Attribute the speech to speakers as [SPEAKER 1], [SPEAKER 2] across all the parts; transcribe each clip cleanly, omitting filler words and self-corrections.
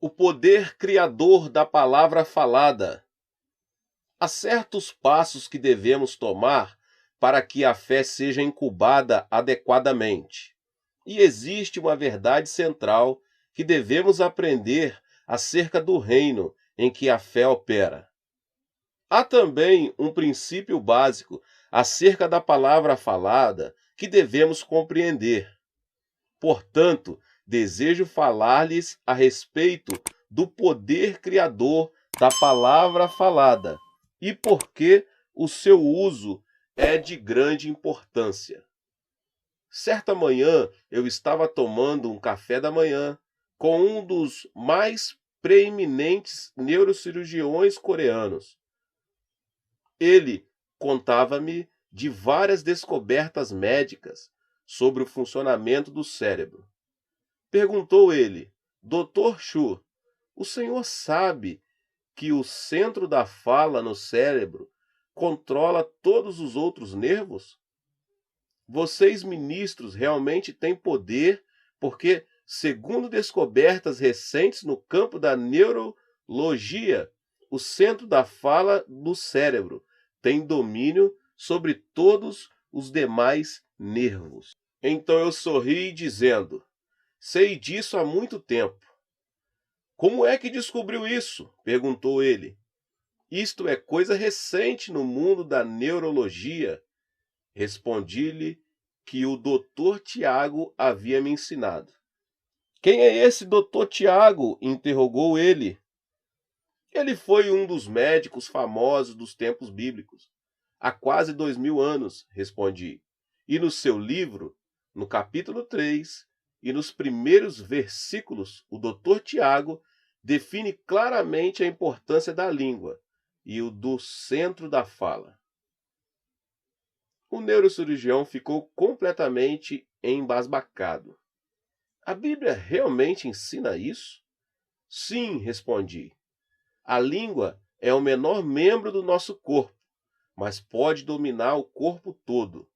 [SPEAKER 1] O poder criador da palavra falada. Há certos passos que devemos tomar para que a fé seja incubada adequadamente. E existe uma verdade central que devemos aprender acerca do reino em que a fé opera. Há também um princípio básico acerca da palavra falada que devemos compreender. Portanto, desejo falar-lhes a respeito do poder criador da palavra falada e por que o seu uso é de grande importância. Certa manhã, eu estava tomando um café da manhã com um dos mais preeminentes neurocirurgiões coreanos. Ele contava-me de várias descobertas médicas sobre o funcionamento do cérebro. Perguntou ele: Dr. Chu, o senhor sabe que o centro da fala no cérebro controla todos os outros nervos? Vocês, ministros, realmente têm poder porque, segundo descobertas recentes no campo da neurologia, o centro da fala do cérebro tem domínio sobre todos os demais nervos. Então eu sorri dizendo: sei disso há muito tempo. Como é que descobriu isso? Perguntou ele. Isto é coisa recente no mundo da neurologia. Respondi-lhe que o Dr. Tiago havia me ensinado. Quem é esse Dr. Tiago? Interrogou ele. Ele foi um dos médicos famosos dos tempos bíblicos. Há quase 2000 anos, respondi. E no seu livro, no capítulo 3, e nos primeiros versículos, o Dr. Tiago define claramente a importância da língua e o do centro da fala. O neurocirurgião ficou completamente embasbacado. A Bíblia realmente ensina isso? Sim, respondi. A língua é o menor membro do nosso corpo, mas pode dominar o corpo todo.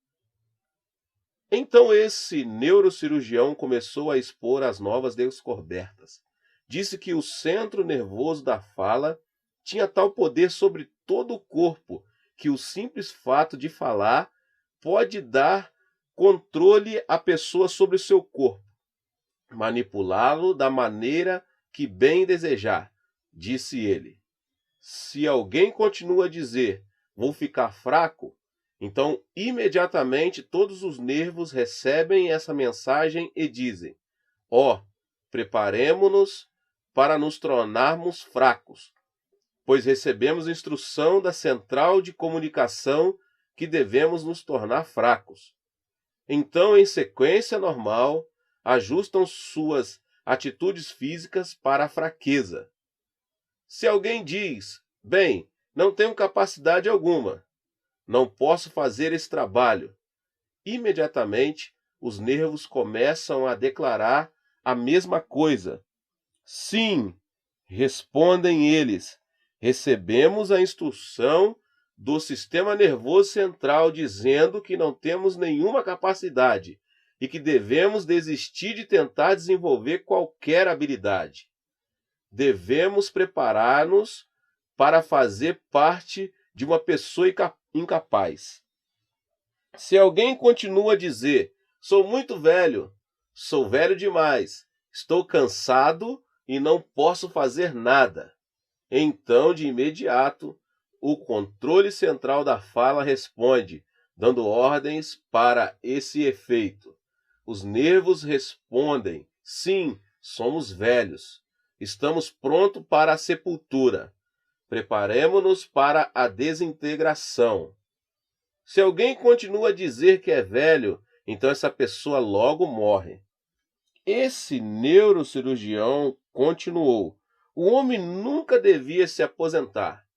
[SPEAKER 1] Então esse neurocirurgião começou a expor as novas descobertas. Disse que o centro nervoso da fala tinha tal poder sobre todo o corpo que o simples fato de falar pode dar controle à pessoa sobre o seu corpo, manipulá-lo da maneira que bem desejar, disse ele. Se alguém continua a dizer, vou ficar fraco, então imediatamente todos os nervos recebem essa mensagem e dizem, preparemo-nos para nos tornarmos fracos, pois recebemos instrução da central de comunicação que devemos nos tornar fracos. Então, em sequência normal, ajustam suas atitudes físicas para a fraqueza. Se alguém diz, bem, não tenho capacidade alguma, não posso fazer esse trabalho, imediatamente os nervos começam a declarar a mesma coisa. Sim, respondem eles, recebemos a instrução do sistema nervoso central dizendo que não temos nenhuma capacidade e que devemos desistir de tentar desenvolver qualquer habilidade. Devemos preparar-nos para fazer parte de uma pessoa incapaz. Se alguém continua a dizer, sou muito velho, sou velho demais, estou cansado e não posso fazer nada, então, de imediato, o controle central da fala responde, dando ordens para esse efeito. Os nervos respondem, sim, somos velhos. Estamos prontos para a sepultura. Preparemo-nos para a desintegração. Se alguém continua a dizer que é velho, então essa pessoa logo morre. Esse neurocirurgião continuou. O homem nunca devia se aposentar.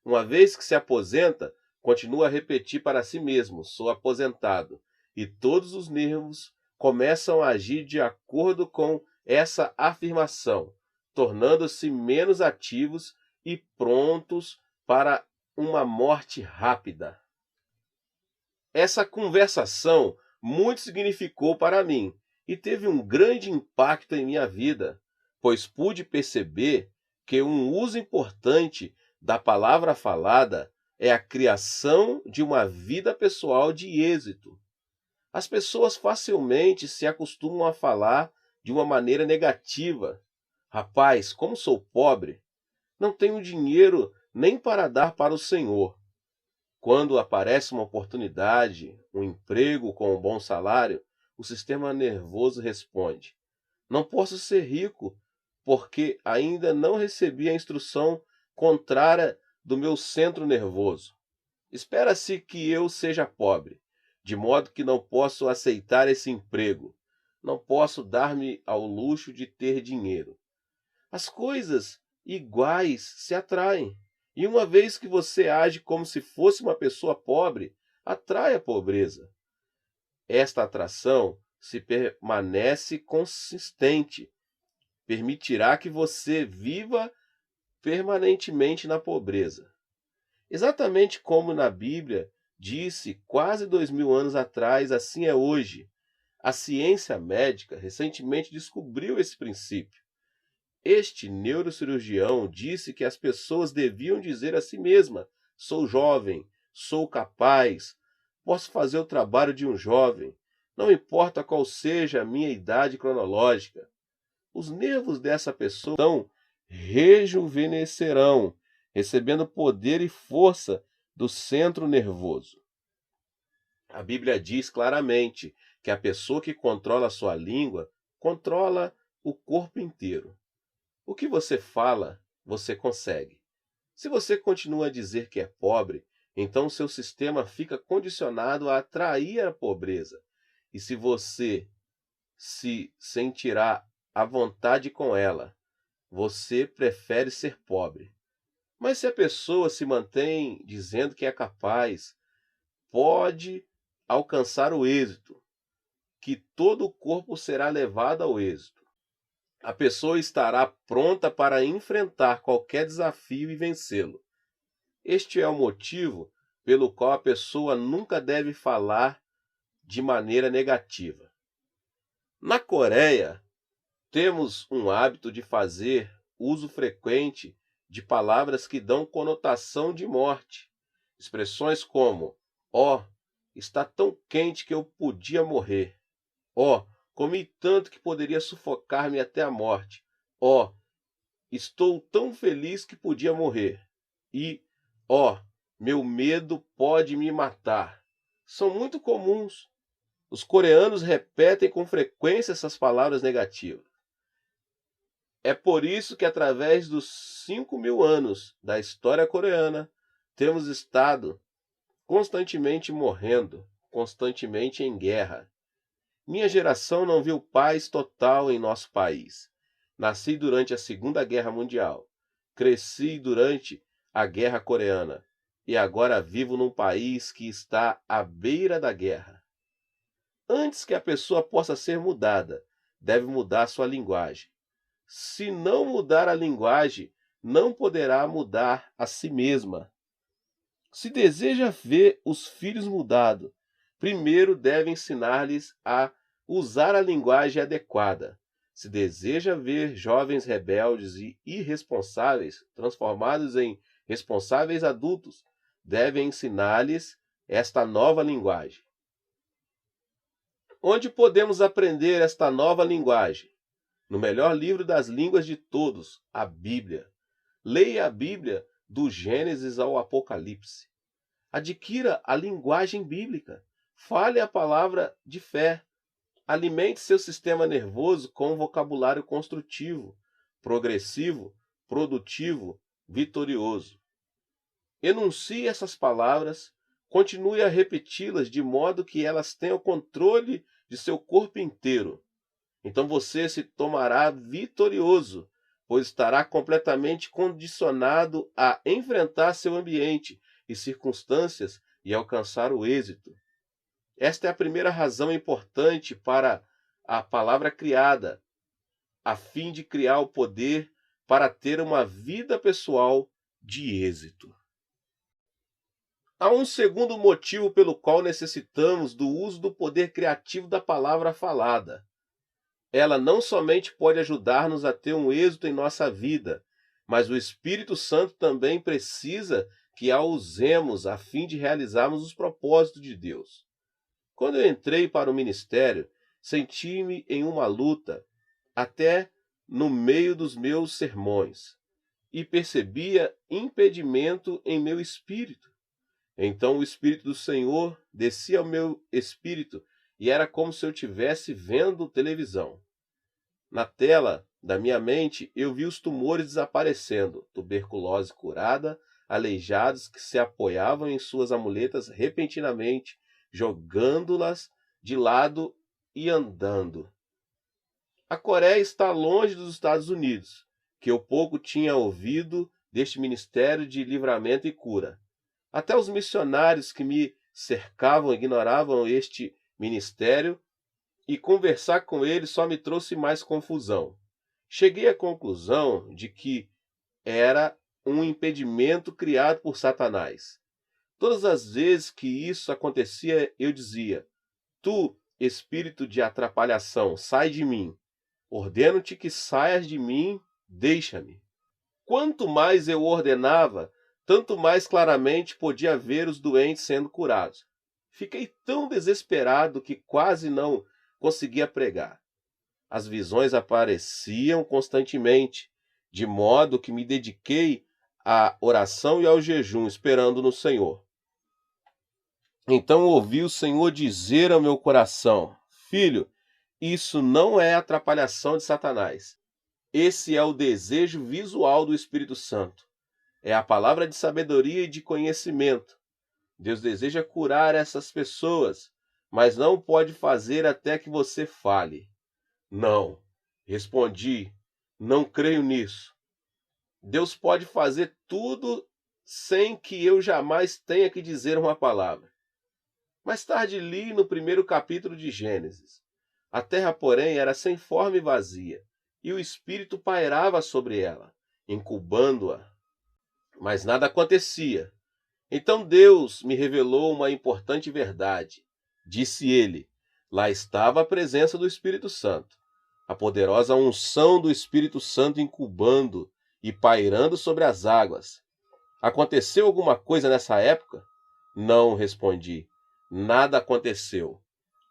[SPEAKER 1] Uma vez que se aposenta, continua a repetir para si mesmo, sou aposentado. E todos os nervos começam a agir de acordo com essa afirmação, tornando-se menos ativos e prontos para uma morte rápida. Essa conversação muito significou para mim e teve um grande impacto em minha vida, pois pude perceber que um uso importante da palavra falada é a criação de uma vida pessoal de êxito. As pessoas facilmente se acostumam a falar de uma maneira negativa. Rapaz, como sou pobre, não tenho dinheiro nem para dar para o Senhor. Quando aparece uma oportunidade, um emprego com um bom salário, o sistema nervoso responde: não posso ser rico porque ainda não recebi a instrução contrária do meu centro nervoso. Espera-se que eu seja pobre, de modo que não posso aceitar esse emprego. Não posso dar-me ao luxo de ter dinheiro. As coisas iguais se atraem. E uma vez que você age como se fosse uma pessoa pobre, atrai a pobreza. Esta atração, se permanece consistente, permitirá que você viva permanentemente na pobreza. Exatamente como na Bíblia disse quase 2000 anos atrás, assim é hoje. A ciência médica recentemente descobriu esse princípio. Este neurocirurgião disse que as pessoas deviam dizer a si mesma: sou jovem, sou capaz, posso fazer o trabalho de um jovem, não importa qual seja a minha idade cronológica. Os nervos dessa pessoa então rejuvenescerão, recebendo poder e força do centro nervoso. A Bíblia diz claramente que a pessoa que controla a sua língua controla o corpo inteiro. O que você fala, você consegue. Se você continua a dizer que é pobre, então seu sistema fica condicionado a atrair a pobreza. E se você se sentirá à vontade com ela, você prefere ser pobre. Mas se a pessoa se mantém dizendo que é capaz, pode alcançar o êxito, que todo o corpo será levado ao êxito. A pessoa estará pronta para enfrentar qualquer desafio e vencê-lo. Este é o motivo pelo qual a pessoa nunca deve falar de maneira negativa. Na Coreia, temos um hábito de fazer uso frequente de palavras que dão conotação de morte. Expressões como: ó, está tão quente que eu podia morrer. Ó, comi tanto que poderia sufocar-me até a morte. Ó, estou tão feliz que podia morrer. E, ó, meu medo pode me matar. São muito comuns. Os coreanos repetem com frequência essas palavras negativas. É por isso que, através dos 5.000 anos da história coreana, temos estado constantemente morrendo, constantemente em guerra. Minha geração não viu paz total em nosso país. Nasci durante a Segunda Guerra Mundial. Cresci durante a Guerra Coreana. E agora vivo num país que está à beira da guerra. Antes que a pessoa possa ser mudada, deve mudar sua linguagem. Se não mudar a linguagem, não poderá mudar a si mesma. Se deseja ver os filhos mudados, primeiro deve ensinar-lhes a usar a linguagem adequada. Se deseja ver jovens rebeldes e irresponsáveis transformados em responsáveis adultos, deve ensinar-lhes esta nova linguagem. Onde podemos aprender esta nova linguagem? No melhor livro das línguas de todos, a Bíblia. Leia a Bíblia do Gênesis ao Apocalipse. Adquira a linguagem bíblica. Fale a palavra de fé. Alimente seu sistema nervoso com um vocabulário construtivo, progressivo, produtivo, vitorioso. Enuncie essas palavras, continue a repeti-las de modo que elas tenham controle de seu corpo inteiro. Então você se tomará vitorioso, pois estará completamente condicionado a enfrentar seu ambiente e circunstâncias e alcançar o êxito. Esta é a primeira razão importante para a palavra criada, a fim de criar o poder para ter uma vida pessoal de êxito. Há um segundo motivo pelo qual necessitamos do uso do poder criativo da palavra falada. ela não somente pode ajudar-nos a ter um êxito em nossa vida, mas o Espírito Santo também precisa que a usemos a fim de realizarmos os propósitos de Deus. Quando eu entrei para o ministério, senti-me em uma luta, até no meio dos meus sermões, e percebia impedimento em meu espírito. Então o Espírito do Senhor descia ao meu espírito e era como se eu estivesse vendo televisão. Na tela da minha mente, eu vi os tumores desaparecendo, tuberculose curada, aleijados que se apoiavam em suas amuletas repentinamente, jogando-las de lado e andando. A Coreia está longe dos Estados Unidos, que eu pouco tinha ouvido deste ministério de livramento e cura. Até os missionários que me cercavam ignoravam este ministério e conversar com eles só me trouxe mais confusão. Cheguei à conclusão de que era um impedimento criado por Satanás. Todas as vezes que isso acontecia, eu dizia: Tu, espírito de atrapalhação, sai de mim. Ordeno-te que saias de mim, deixa-me. Quanto mais eu ordenava, tanto mais claramente podia ver os doentes sendo curados. Fiquei tão desesperado que quase não conseguia pregar. As visões apareciam constantemente, de modo que me dediquei à oração e ao jejum, esperando no Senhor. Então ouvi o Senhor dizer ao meu coração: Filho, isso não é atrapalhação de Satanás. Esse é o desejo visual do Espírito Santo. É a palavra de sabedoria e de conhecimento. Deus deseja curar essas pessoas, mas não pode fazer até que você fale. Não, respondi, não creio nisso. Deus pode fazer tudo sem que eu jamais tenha que dizer uma palavra. Mais tarde li no primeiro capítulo de Gênesis. A terra, porém, era sem forma e vazia, e o Espírito pairava sobre ela, incubando-a. Mas nada acontecia. Então Deus me revelou uma importante verdade. Disse ele: lá estava a presença do Espírito Santo, a poderosa unção do Espírito Santo incubando e pairando sobre as águas. Aconteceu alguma coisa nessa época? Não, respondi. Nada aconteceu.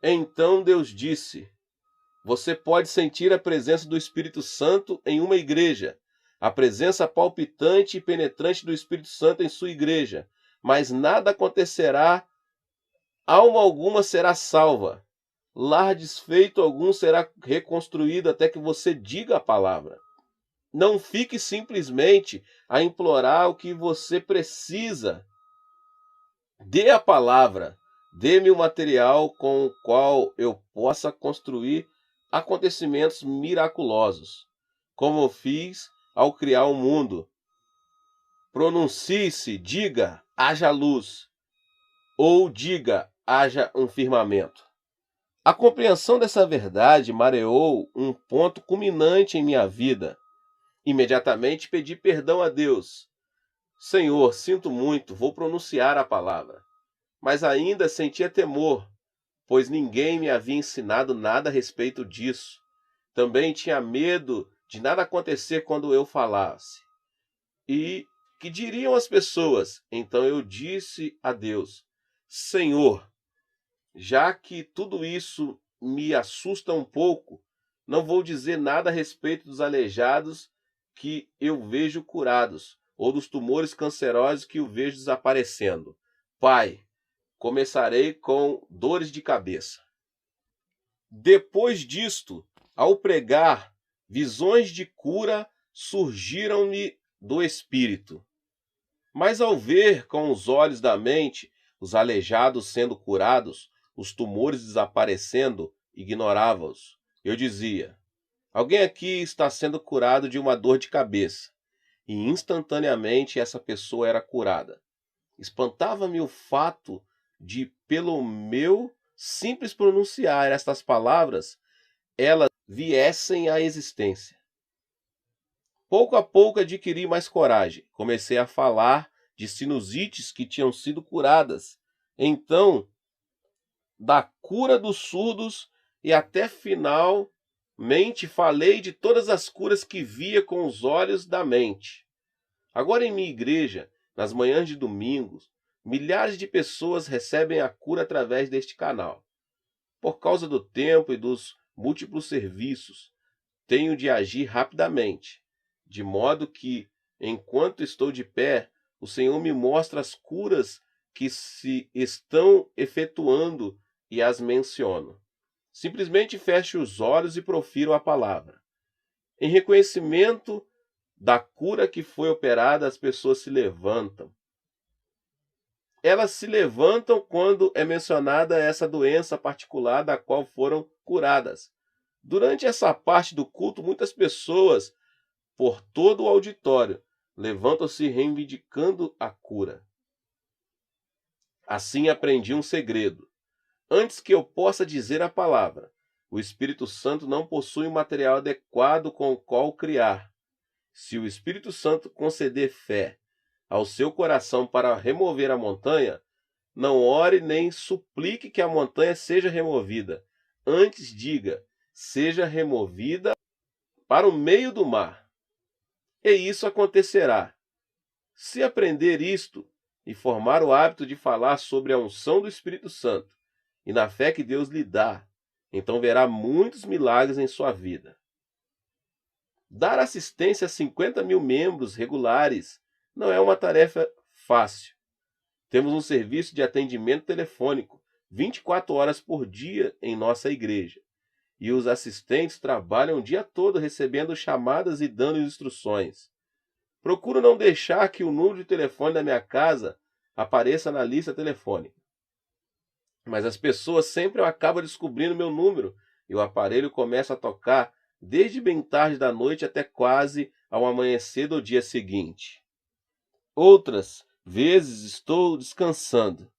[SPEAKER 1] Então Deus disse: você pode sentir a presença do Espírito Santo em uma igreja, a presença palpitante e penetrante do Espírito Santo em sua igreja, mas nada acontecerá, alma alguma será salva, lar desfeito algum será reconstruído até que você diga a palavra. Não fique simplesmente a implorar o que você precisa. Dê a palavra, dê-me o material com o qual eu possa construir acontecimentos miraculosos, como eu fiz ao criar o mundo. Pronuncie-se, diga, haja luz, ou diga, haja um firmamento. A compreensão dessa verdade mareou um ponto culminante em minha vida. Imediatamente pedi perdão a Deus. Senhor, sinto muito, vou pronunciar a palavra. Mas ainda sentia temor, pois ninguém me havia ensinado nada a respeito disso. Também tinha medo de nada acontecer quando eu falasse. E que diriam as pessoas? Então eu disse a Deus: Senhor, já que tudo isso me assusta um pouco, não vou dizer nada a respeito dos aleijados que eu vejo curados, ou dos tumores cancerosos que eu vejo desaparecendo. Pai, começarei com dores de cabeça. Depois disto, ao pregar, visões de cura surgiram-me do Espírito. Mas ao ver com os olhos da mente os aleijados sendo curados, os tumores desaparecendo, ignorava-os. Eu dizia: alguém aqui está sendo curado de uma dor de cabeça. E instantaneamente essa pessoa era curada. Espantava-me o fato de, pelo meu simples pronunciar estas palavras, elas viessem à existência. Pouco a pouco adquiri mais coragem. Comecei a falar de sinusites que tinham sido curadas. Então, da cura dos surdos e até final mente falei de todas as curas que via com os olhos da mente. Agora em minha igreja, nas manhãs de domingos, milhares de pessoas recebem a cura através deste canal. Por causa do tempo e dos múltiplos serviços, tenho de agir rapidamente, de modo que, enquanto estou de pé, o Senhor me mostra as curas que se estão efetuando e as menciono. Simplesmente fecho os olhos e profiro a palavra. Em reconhecimento da cura que foi operada, as pessoas se levantam. Elas se levantam quando é mencionada essa doença particular da qual foram curadas. Durante essa parte do culto, muitas pessoas, por todo o auditório, levantam-se reivindicando a cura. Assim aprendi um segredo. Antes que eu possa dizer a palavra, o Espírito Santo não possui um material adequado com o qual criar. Se o Espírito Santo conceder fé ao seu coração para remover a montanha, não ore nem suplique que a montanha seja removida. Antes diga, seja removida para o meio do mar. E isso acontecerá. Se aprender isto e formar o hábito de falar sobre a unção do Espírito Santo e na fé que Deus lhe dá, então verá muitos milagres em sua vida. Dar assistência a 50 mil membros regulares não é uma tarefa fácil. Temos um serviço de atendimento telefônico 24 horas por dia em nossa igreja. E os assistentes trabalham o dia todo recebendo chamadas e dando instruções. Procuro não deixar que o número de telefone da minha casa apareça na lista telefônica. Mas as pessoas sempre acabam descobrindo meu número e o aparelho começa a tocar desde bem tarde da noite até quase ao amanhecer do dia seguinte. Outras vezes estou descansando.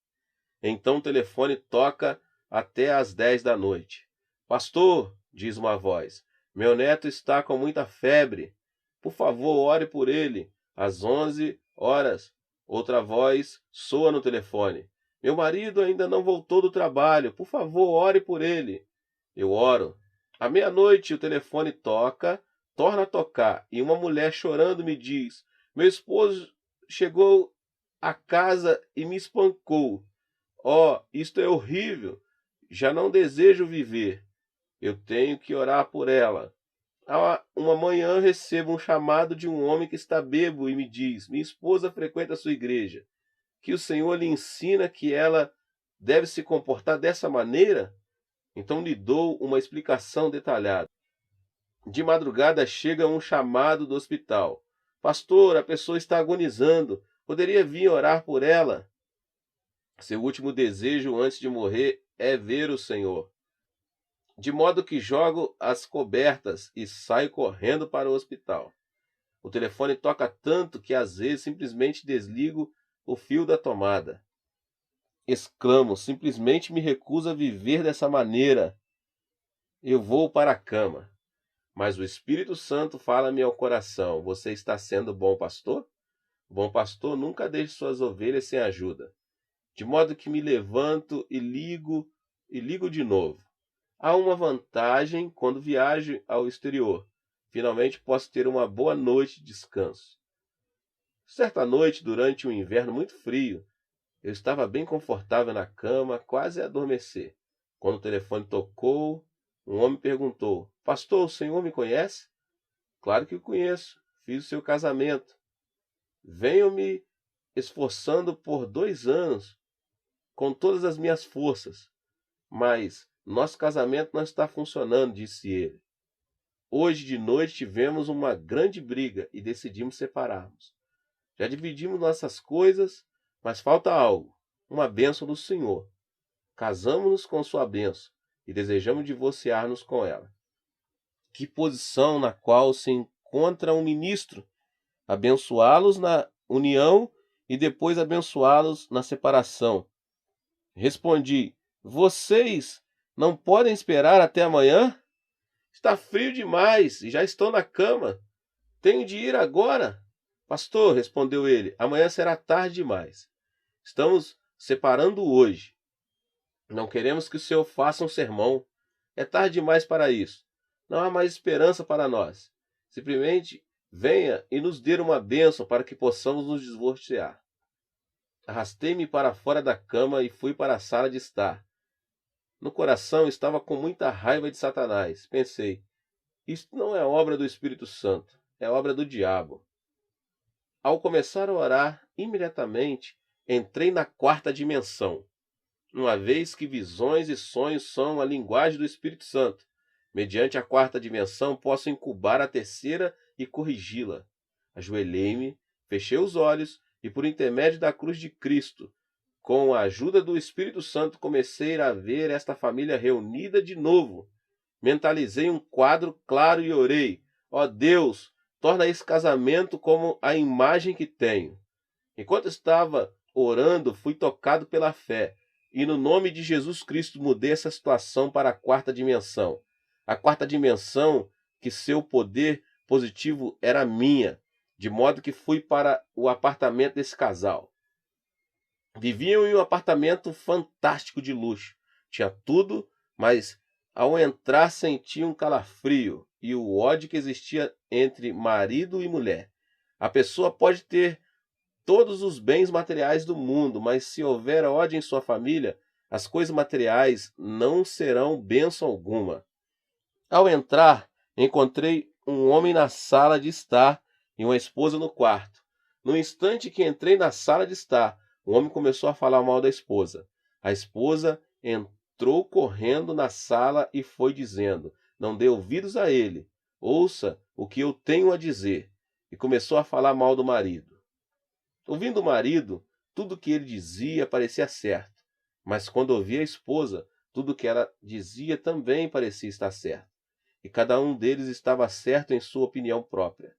[SPEAKER 1] Então o telefone toca até às 10 da noite. Pastor, diz uma voz, meu neto está com muita febre. Por favor, ore por ele. Às 11 horas, outra voz soa no telefone. Meu marido ainda não voltou do trabalho. Por favor, ore por ele. Eu oro. À meia-noite, o telefone toca, torna a tocar, e uma mulher chorando me diz: meu esposo chegou a casa e me espancou. Oh, isto é horrível. Já não desejo viver. Eu tenho que orar por ela. Uma manhã recebo um chamado de um homem que está bêbado e me diz: minha esposa frequenta a sua igreja. Que o Senhor lhe ensina que ela deve se comportar dessa maneira? Então lhe dou uma explicação detalhada. De madrugada chega um chamado do hospital. Pastor, a pessoa está agonizando. Poderia vir orar por ela? Seu último desejo antes de morrer é ver o Senhor. De modo que jogo as cobertas e saio correndo para o hospital. O telefone toca tanto que às vezes simplesmente desligo o fio da tomada. Exclamo, simplesmente me recuso a viver dessa maneira. Eu vou para a cama. Mas o Espírito Santo fala-me ao coração: você está sendo bom pastor? O bom pastor nunca deixa suas ovelhas sem ajuda. De modo que me levanto e ligo de novo. Há uma vantagem quando viajo ao exterior. Finalmente posso ter uma boa noite de descanso. Certa noite, durante um inverno muito frio, eu estava bem confortável na cama, quase a adormecer. Quando o telefone tocou, um homem perguntou: pastor, o senhor me conhece? Claro que o conheço. Fiz o seu casamento. Venho me esforçando por 2 anos, com todas as minhas forças. Mas nosso casamento não está funcionando, disse ele. Hoje de noite tivemos uma grande briga e decidimos separarmos. Já dividimos nossas coisas, mas falta algo, uma bênção do Senhor. Casamos-nos com sua bênção e desejamos divorciar-nos com ela. Que posição na qual se encontra um ministro? Abençoá-los na união e depois abençoá-los na separação. Respondi: vocês não podem esperar até amanhã? Está frio demais e já estou na cama. Tenho de ir agora. Pastor, respondeu ele, amanhã será tarde demais. Estamos separando hoje. Não queremos que o senhor faça um sermão. É tarde demais para isso. Não há mais esperança para nós. Simplesmente venha e nos dê uma bênção para que possamos nos divorciar. Arrastei-me para fora da cama e fui para a sala de estar. No coração estava com muita raiva de Satanás. Pensei, isto não é obra do Espírito Santo, é obra do diabo. Ao começar a orar, imediatamente entrei na quarta dimensão, uma vez que visões e sonhos são a linguagem do Espírito Santo. Mediante a quarta dimensão, posso incubar a terceira e corrigi-la. Ajoelhei-me, fechei os olhos e, por intermédio da cruz de Cristo, com a ajuda do Espírito Santo, comecei a ver esta família reunida de novo. Mentalizei um quadro claro e orei: ó Deus, torna esse casamento como a imagem que tenho. Enquanto estava orando, fui tocado pela fé, e no nome de Jesus Cristo mudei essa situação para a quarta dimensão. A quarta dimensão, que seu poder positivo era minha, de modo que fui para o apartamento desse casal. Viviam em um apartamento fantástico de luxo. Tinha tudo, mas ao entrar senti um calafrio e o ódio que existia entre marido e mulher. A pessoa pode ter todos os bens materiais do mundo, mas se houver ódio em sua família, as coisas materiais não serão bênção alguma. Ao entrar, encontrei um homem na sala de estar e uma esposa no quarto. No instante que entrei na sala de estar, o homem começou a falar mal da esposa. A esposa entrou correndo na sala e foi dizendo: não dê ouvidos a ele, ouça o que eu tenho a dizer. E começou a falar mal do marido. Ouvindo o marido, tudo o que ele dizia parecia certo, mas quando ouvia a esposa, tudo o que ela dizia também parecia estar certo. E cada um deles estava certo em sua opinião própria.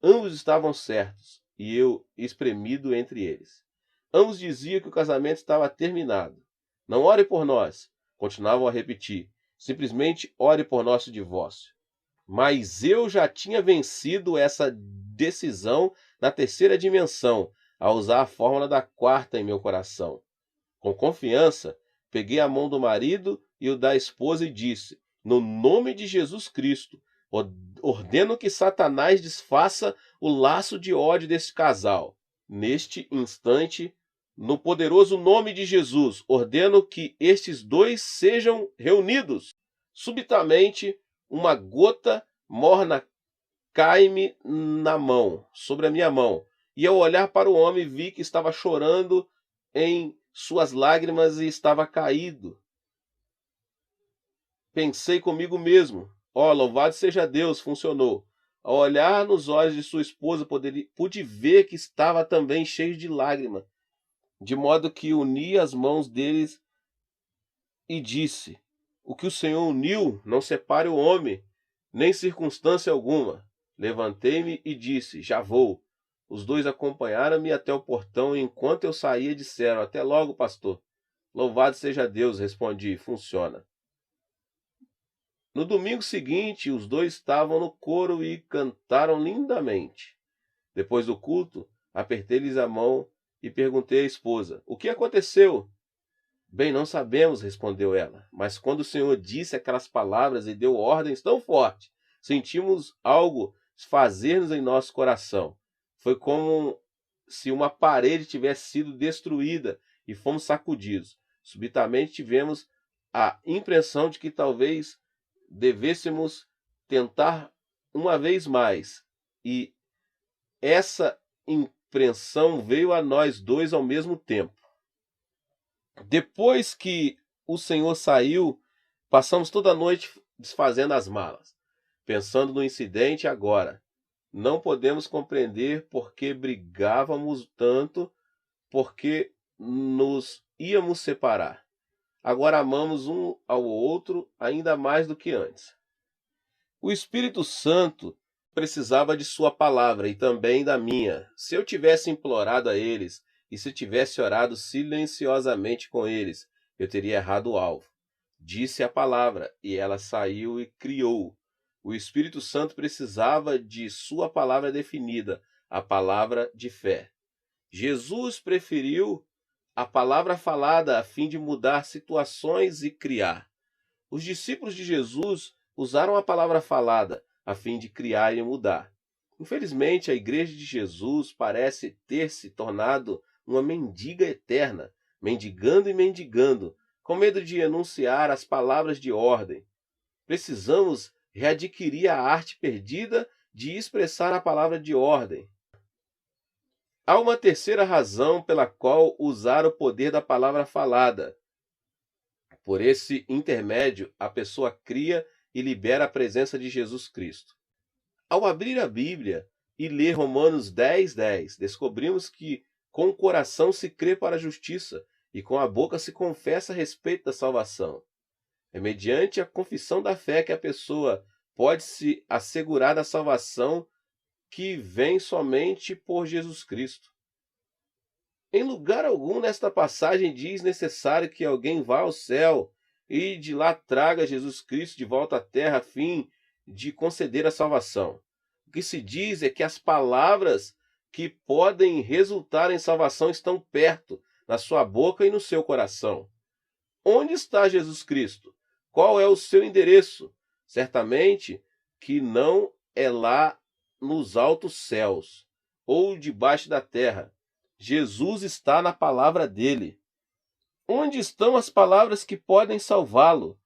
[SPEAKER 1] Ambos estavam certos, e eu espremido entre eles. Ambos diziam que o casamento estava terminado. Não ore por nós, continuavam a repetir. Simplesmente ore por nosso divórcio. Mas eu já tinha vencido essa decisão na terceira dimensão, ao usar a fórmula da quarta em meu coração. Com confiança, peguei a mão do marido e o da esposa e disse: no nome de Jesus Cristo, ordeno que Satanás desfaça o laço de ódio desse casal. Neste instante, no poderoso nome de Jesus, ordeno que estes dois sejam reunidos. Subitamente, uma gota morna cai-me na mão, sobre a minha mão, e ao olhar para o homem vi que estava chorando em suas lágrimas e estava caído. Pensei comigo mesmo: ó, louvado seja Deus, funcionou. Ao olhar nos olhos de sua esposa, pude ver que estava também cheio de lágrimas, de modo que uni as mãos deles e disse: o que o Senhor uniu, não separe o homem, nem circunstância alguma. Levantei-me e disse: já vou. Os dois acompanharam-me até o portão e enquanto eu saía disseram: até logo, pastor. Louvado seja Deus, respondi: funciona. No domingo seguinte, os dois estavam no coro e cantaram lindamente. Depois do culto, apertei-lhes a mão e perguntei à esposa: o que aconteceu? Bem, não sabemos, respondeu ela, mas quando o Senhor disse aquelas palavras e deu ordens tão fortes, sentimos algo fazer-nos em nosso coração. Foi como se uma parede tivesse sido destruída e fomos sacudidos. Subitamente tivemos a impressão de que talvez devêssemos tentar uma vez mais. E essa impressão veio a nós dois ao mesmo tempo. Depois que o Senhor saiu, passamos toda a noite desfazendo as malas, pensando no incidente agora. Não podemos compreender por que brigávamos tanto, porque nos íamos separar. Agora amamos um ao outro ainda mais do que antes. O Espírito Santo precisava de sua palavra e também da minha. Se eu tivesse implorado a eles e se tivesse orado silenciosamente com eles, eu teria errado o alvo. Disse a palavra e ela saiu e criou. O Espírito Santo precisava de sua palavra definida, a palavra de fé. Jesus preferiu a palavra falada a fim de mudar situações e criar. Os discípulos de Jesus usaram a palavra falada a fim de criar e mudar. Infelizmente, a Igreja de Jesus parece ter se tornado uma mendiga eterna, mendigando e mendigando, com medo de enunciar as palavras de ordem. Precisamos readquirir a arte perdida de expressar a palavra de ordem. Há uma terceira razão pela qual usar o poder da palavra falada. Por esse intermédio, a pessoa cria e libera a presença de Jesus Cristo. Ao abrir a Bíblia e ler Romanos 10:10, descobrimos que com o coração se crê para a justiça e com a boca se confessa a respeito da salvação. É mediante a confissão da fé que a pessoa pode se assegurar da salvação que vem somente por Jesus Cristo. Em lugar algum nesta passagem diz necessário que alguém vá ao céu e de lá traga Jesus Cristo de volta à terra a fim de conceder a salvação. O que se diz é que as palavras que podem resultar em salvação estão perto, na sua boca e no seu coração. Onde está Jesus Cristo? Qual é o seu endereço? Certamente que não é lá nos altos céus ou debaixo da terra. Jesus está na palavra dele. Onde estão as palavras que podem salvá-lo?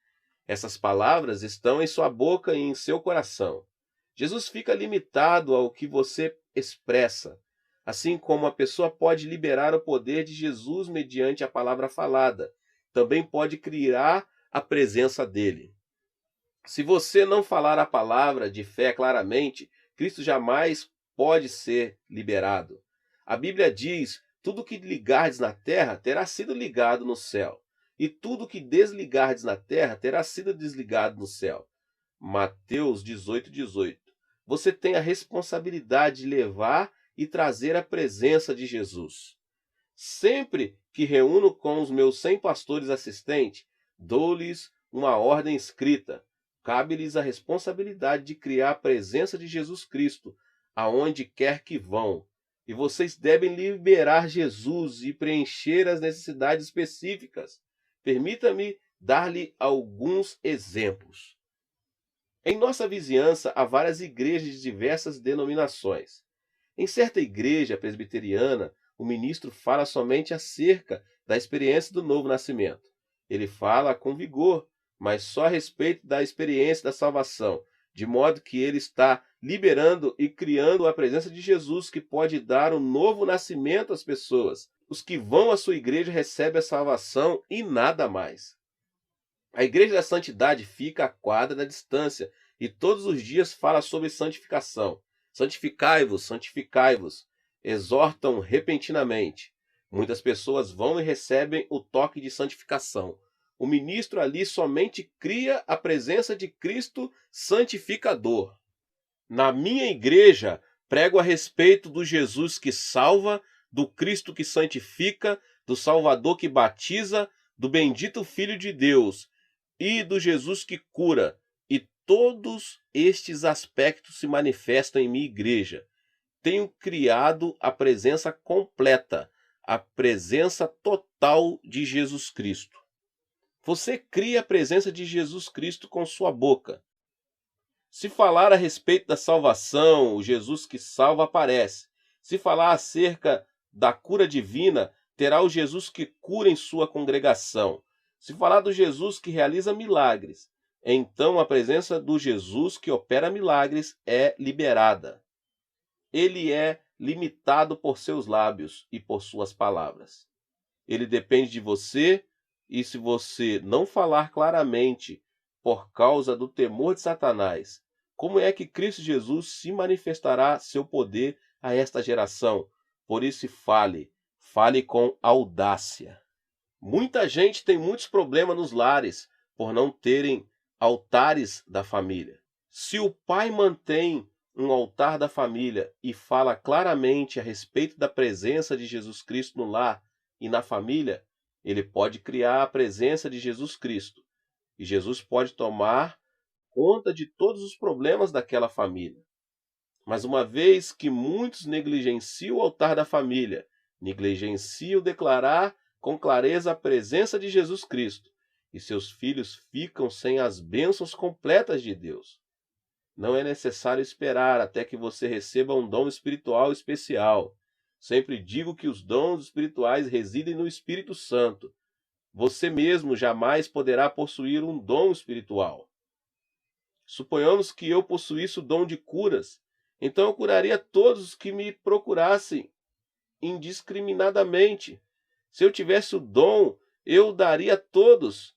[SPEAKER 1] Essas palavras estão em sua boca e em seu coração. Jesus fica limitado ao que você expressa, assim como a pessoa pode liberar o poder de Jesus mediante a palavra falada, também pode criar a presença dele. Se você não falar a palavra de fé claramente, Cristo jamais pode ser liberado. A Bíblia diz: tudo que ligardes na terra terá sido ligado no céu, e tudo que desligardes na terra terá sido desligado no céu. Mateus 18:18. Você tem a responsabilidade de levar e trazer a presença de Jesus. Sempre que reúno com os meus 100 pastores assistentes, dou-lhes uma ordem escrita. Cabe-lhes a responsabilidade de criar a presença de Jesus Cristo aonde quer que vão. E vocês devem liberar Jesus e preencher as necessidades específicas. Permita-me dar-lhe alguns exemplos. Em nossa vizinhança há várias igrejas de diversas denominações. Em certa igreja presbiteriana, o ministro fala somente acerca da experiência do novo nascimento. Ele fala com vigor, mas só a respeito da experiência da salvação, de modo que ele está liberando e criando a presença de Jesus que pode dar um novo nascimento às pessoas. Os que vão à sua igreja recebem a salvação e nada mais. A igreja da santidade fica à quadra da distância e todos os dias fala sobre santificação. Santificai-vos, santificai-vos. Exortam repentinamente. Muitas pessoas vão e recebem o toque de santificação. O ministro ali somente cria a presença de Cristo santificador. Na minha igreja, prego a respeito do Jesus que salva, do Cristo que santifica, do Salvador que batiza, do bendito Filho de Deus e do Jesus que cura. E todos estes aspectos se manifestam em minha igreja. Tenho criado a presença completa, a presença total de Jesus Cristo. Você cria a presença de Jesus Cristo com sua boca. Se falar a respeito da salvação, o Jesus que salva aparece. Se falar acerca da cura divina, terá o Jesus que cura em sua congregação. Se falar do Jesus que realiza milagres, então a presença do Jesus que opera milagres é liberada. Ele é limitado por seus lábios e por suas palavras. Ele depende de você, e se você não falar claramente por causa do temor de Satanás, como é que Cristo Jesus se manifestará seu poder a esta geração? Por isso fale com audácia. Muita gente tem muitos problemas nos lares por não terem altares da família. Se o pai mantém um altar da família e fala claramente a respeito da presença de Jesus Cristo no lar e na família, ele pode criar a presença de Jesus Cristo. E Jesus pode tomar conta de todos os problemas daquela família. Mas uma vez que muitos negligenciam o altar da família, negligenciam declarar com clareza a presença de Jesus Cristo, e seus filhos ficam sem as bênçãos completas de Deus. Não é necessário esperar até que você receba um dom espiritual especial. Sempre digo que os dons espirituais residem no Espírito Santo. Você mesmo jamais poderá possuir um dom espiritual. Suponhamos que eu possuísse o dom de curas, então eu curaria todos os que me procurassem indiscriminadamente. Se eu tivesse o dom, eu o daria a todos.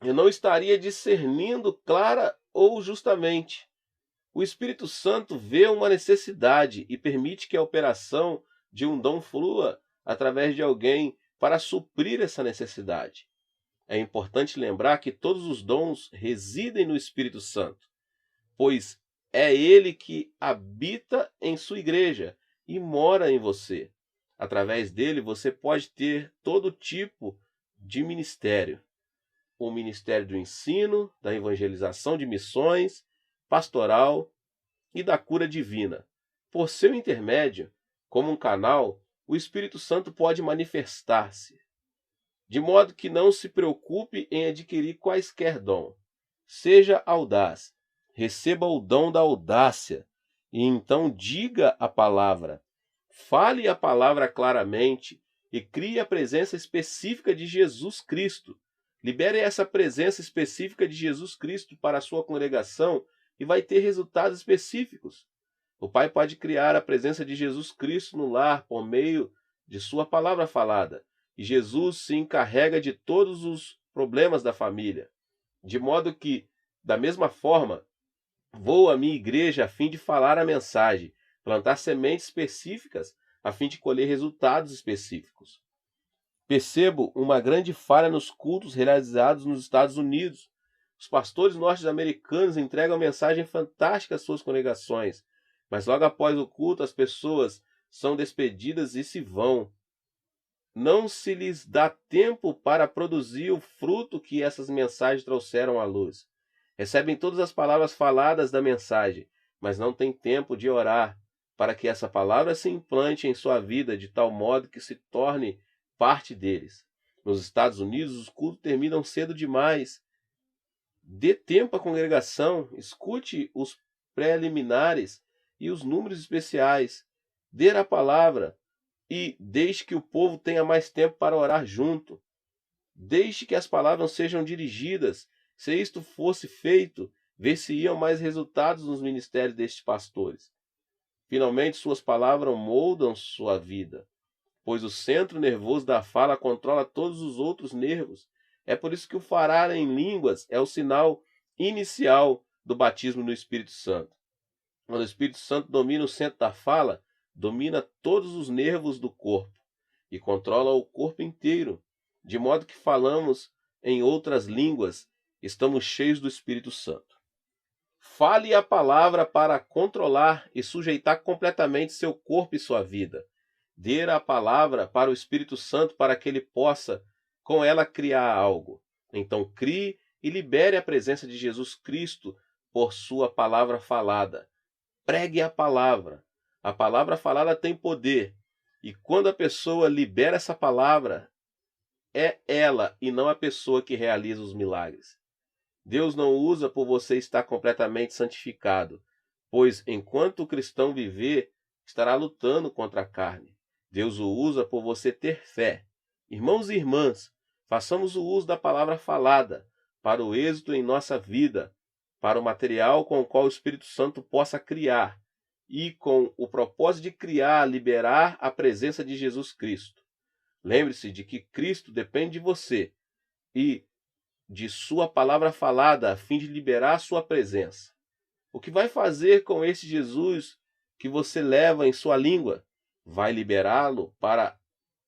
[SPEAKER 1] Eu não estaria discernindo clara ou justamente. O Espírito Santo vê uma necessidade e permite que a operação de um dom flua através de alguém para suprir essa necessidade. É importante lembrar que todos os dons residem no Espírito Santo, pois é ele que habita em sua igreja e mora em você. Através dele você pode ter todo tipo de ministério. O ministério do ensino, da evangelização de missões, pastoral e da cura divina. Por seu intermédio, como um canal, o Espírito Santo pode manifestar-se. De modo que não se preocupe em adquirir quaisquer dom. Seja audaz, receba o dom da audácia, e então diga a palavra. Fale a palavra claramente e crie a presença específica de Jesus Cristo. Libere essa presença específica de Jesus Cristo para a sua congregação e vai ter resultados específicos. O Pai pode criar a presença de Jesus Cristo no lar por meio de sua palavra falada. E Jesus se encarrega de todos os problemas da família. De modo que, da mesma forma, vou à minha igreja a fim de falar a mensagem, plantar sementes específicas a fim de colher resultados específicos. Percebo uma grande falha nos cultos realizados nos Estados Unidos. Os pastores norte-americanos entregam mensagem fantástica às suas congregações, mas logo após o culto as pessoas são despedidas e se vão. Não se lhes dá tempo para produzir o fruto que essas mensagens trouxeram à luz. Recebem todas as palavras faladas da mensagem, mas não têm tempo de orar para que essa palavra se implante em sua vida de tal modo que se torne parte deles. Nos Estados Unidos, os cultos terminam cedo demais. Dê tempo à congregação, escute os preliminares e os números especiais. Dê a palavra e deixe que o povo tenha mais tempo para orar junto. Deixe que as palavras sejam dirigidas. Se isto fosse feito, ver-se-iam mais resultados nos ministérios destes pastores. Finalmente, suas palavras moldam sua vida, pois o centro nervoso da fala controla todos os outros nervos. É por isso que o falar em línguas é o sinal inicial do batismo no Espírito Santo. Quando o Espírito Santo domina o centro da fala, domina todos os nervos do corpo e controla o corpo inteiro, de modo que falamos em outras línguas, estamos cheios do Espírito Santo. Fale a palavra para controlar e sujeitar completamente seu corpo e sua vida. Dê a palavra para o Espírito Santo para que ele possa, com ela, criar algo. Então crie e libere a presença de Jesus Cristo por sua palavra falada. Pregue a palavra. A palavra falada tem poder. E quando a pessoa libera essa palavra, é ela e não a pessoa que realiza os milagres. Deus não usa por você estar completamente santificado, pois enquanto o cristão viver, estará lutando contra a carne. Deus o usa por você ter fé. Irmãos e irmãs, façamos o uso da palavra falada para o êxito em nossa vida, para o material com o qual o Espírito Santo possa criar e com o propósito de criar, liberar a presença de Jesus Cristo. Lembre-se de que Cristo depende de você e de sua palavra falada a fim de liberar a sua presença. O que vai fazer com esse Jesus que você leva em sua língua? Vai liberá-lo para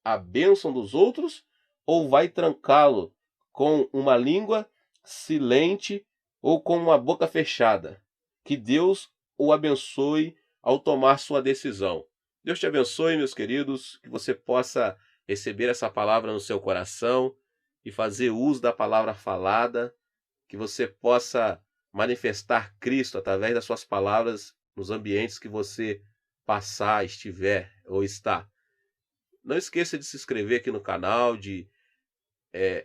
[SPEAKER 1] a bênção dos outros ou vai trancá-lo com uma língua silente ou com uma boca fechada? Que Deus o abençoe ao tomar sua decisão. Deus te abençoe, meus queridos, que você possa receber essa palavra no seu coração e fazer uso da palavra falada, que você possa manifestar Cristo através das suas palavras nos ambientes que você passar, estiver ou está. Não esqueça de se inscrever aqui no canal, de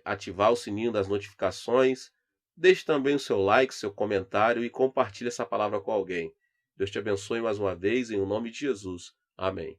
[SPEAKER 1] ativar o sininho das notificações. Deixe também o seu like, seu comentário e compartilhe essa palavra com alguém. Deus te abençoe mais uma vez, em nome de Jesus. Amém.